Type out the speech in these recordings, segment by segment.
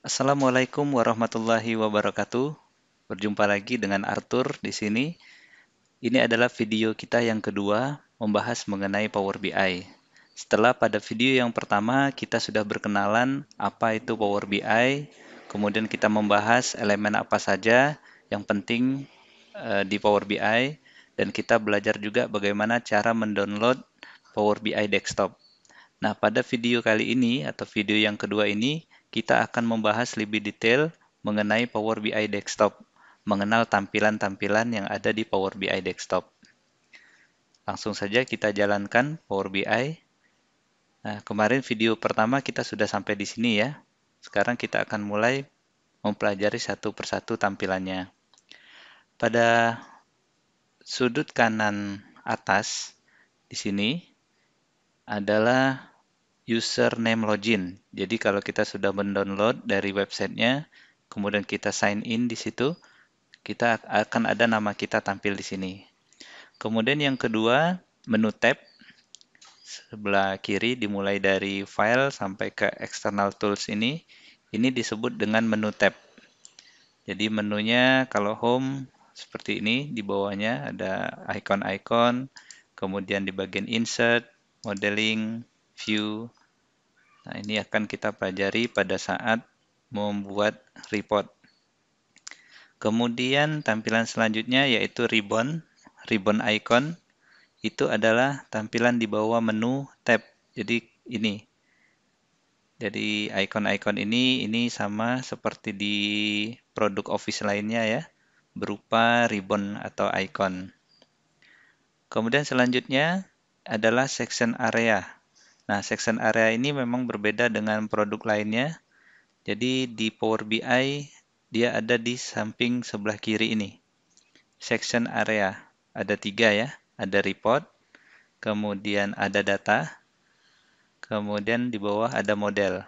Assalamualaikum warahmatullahi wabarakatuh. Berjumpa lagi dengan Arthur di sini. Ini adalah video kita yang kedua membahas mengenai Power BI. Setelah pada video yang pertama kita sudah berkenalan apa itu Power BI, kemudian kita membahas elemen apa saja yang penting di Power BI, dan kita belajar juga bagaimana cara mendownload Power BI Desktop. Nah, pada video kali ini atau video yang kedua ini, kita akan membahas lebih detail mengenai Power BI Desktop, mengenal tampilan-tampilan yang ada di Power BI Desktop. Langsung saja kita jalankan Power BI. Nah, kemarin video pertama kita sudah sampai di sini ya. Sekarang kita akan mulai mempelajari satu persatu tampilannya. Pada sudut kanan atas di sini adalah username login. Jadi kalau kita sudah mendownload dari websitenya, kemudian kita sign in di situ, kita akan ada nama kita tampil di sini. Kemudian yang kedua, menu tab sebelah kiri dimulai dari file sampai ke external tools ini disebut dengan menu tab. Jadi menunya kalau home seperti ini, di bawahnya ada icon-icon, kemudian di bagian insert, modeling, view. Nah, ini akan kita pelajari pada saat membuat report. Kemudian tampilan selanjutnya yaitu ribbon. Ribbon icon itu adalah tampilan di bawah menu tab. Jadi ini. Jadi icon-icon ini sama seperti di produk Office lainnya ya, berupa ribbon atau icon. Kemudian selanjutnya adalah section area. Nah, section area ini memang berbeda dengan produk lainnya. Jadi di Power BI dia ada di samping sebelah kiri ini. Section area ada 3 ya. Ada report, kemudian ada data, kemudian di bawah ada model.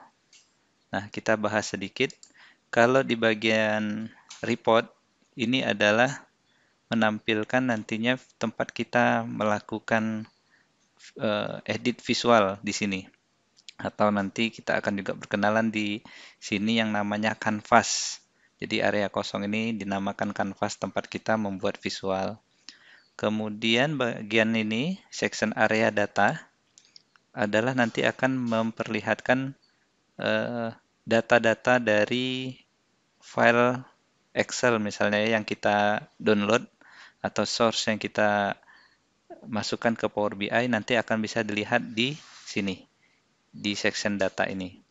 Nah, kita bahas sedikit. Kalau di bagian report, ini adalah menampilkan nantinya tempat kita melakukan edit visual di sini. Atau nanti kita akan juga berkenalan di sini yang namanya canvas. Jadi area kosong ini dinamakan canvas, tempat kita membuat visual. Kemudian bagian ini, section area data, adalah nanti akan memperlihatkan data-data dari file Excel misalnya yang kita download atau source yang kita masukkan ke Power BI nanti akan bisa dilihat di sini, di section data ini.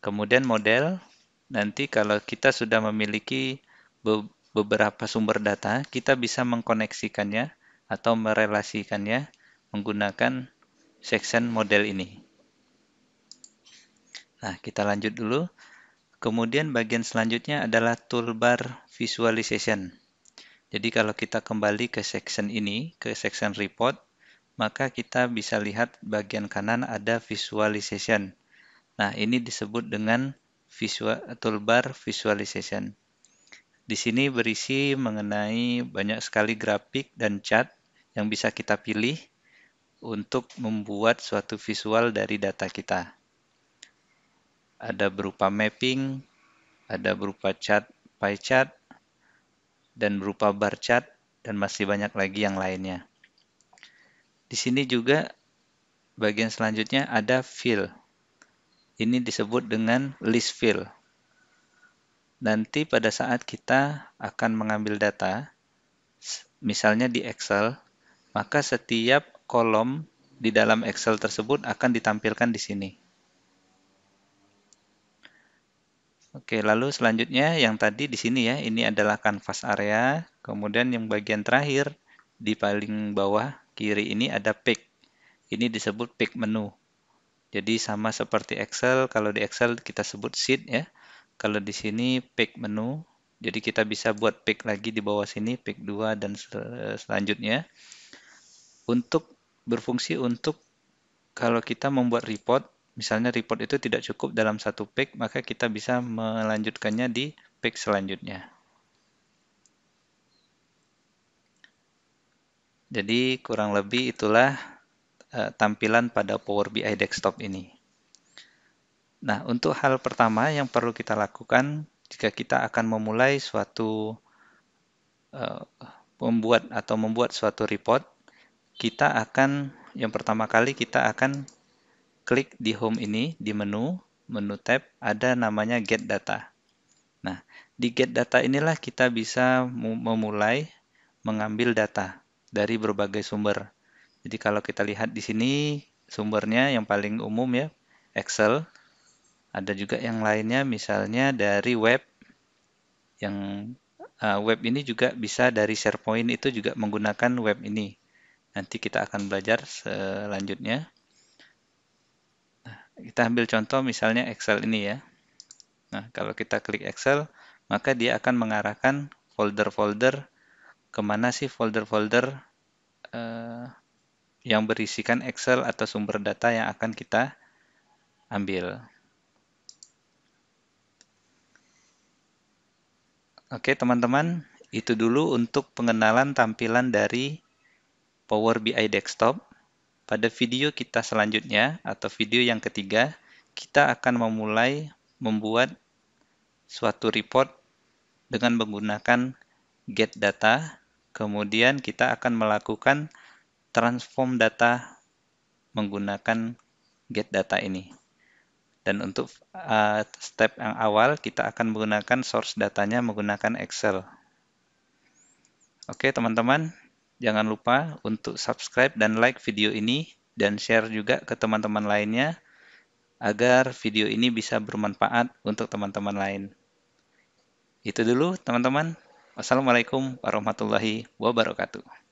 Kemudian model, nanti kalau kita sudah memiliki beberapa sumber data, kita bisa mengkoneksikannya atau merelasikannya menggunakan section model ini. Nah, kita lanjut dulu. Kemudian bagian selanjutnya adalah toolbar visualization. Jadi kalau kita kembali ke section ini, ke section report, maka kita bisa lihat bagian kanan ada visualization. Nah, ini disebut dengan toolbar visualization. Di sini berisi mengenai banyak sekali grafik dan chart yang bisa kita pilih untuk membuat suatu visual dari data kita. Ada berupa mapping, ada berupa chart, pie chart, dan berupa bar chart, dan masih banyak lagi yang lainnya. Di sini juga bagian selanjutnya ada fill. Ini disebut dengan list fill. Nanti pada saat kita akan mengambil data, misalnya di Excel, maka setiap kolom di dalam Excel tersebut akan ditampilkan di sini. Oke, lalu selanjutnya yang tadi di sini ya, ini adalah canvas area. Kemudian yang bagian terakhir di paling bawah kiri ini ada pick. Ini disebut pick menu. Jadi sama seperti Excel, kalau di Excel kita sebut sheet ya. Kalau di sini pick menu. Jadi kita bisa buat pick lagi di bawah sini, pick 2 dan selanjutnya. Untuk berfungsi untuk kalau kita membuat report, misalnya report itu tidak cukup dalam satu pick, maka kita bisa melanjutkannya di pick selanjutnya. Jadi kurang lebih itulah tampilan pada Power BI Desktop ini. Nah, untuk hal pertama yang perlu kita lakukan jika kita akan memulai suatu eh, membuat suatu report, kita akan yang pertama kali kita akan klik di home ini, di menu tab ada namanya get data. Nah, di get data inilah kita bisa memulai mengambil data dari berbagai sumber. Jadi kalau kita lihat di sini sumbernya yang paling umum ya Excel, ada juga yang lainnya misalnya dari web yang web ini juga bisa dari SharePoint itu juga menggunakan web ini. Nanti kita akan belajar selanjutnya. Kita ambil contoh misalnya Excel ini ya. Nah, kalau kita klik Excel, maka dia akan mengarahkan folder-folder kemana sih folder-folder eh, yang berisikan Excel atau sumber data yang akan kita ambil. Oke teman-teman, itu dulu untuk pengenalan tampilan dari Power BI Desktop. Pada video kita selanjutnya atau video yang ketiga, kita akan memulai membuat suatu report dengan menggunakan get data, kemudian kita akan melakukan transform data menggunakan get data ini. Dan untuk step yang awal, kita akan menggunakan source datanya menggunakan Excel. Oke teman-teman, jangan lupa untuk subscribe dan like video ini, dan share juga ke teman-teman lainnya, agar video ini bisa bermanfaat untuk teman-teman lain. Itu dulu teman-teman. Wassalamualaikum warahmatullahi wabarakatuh.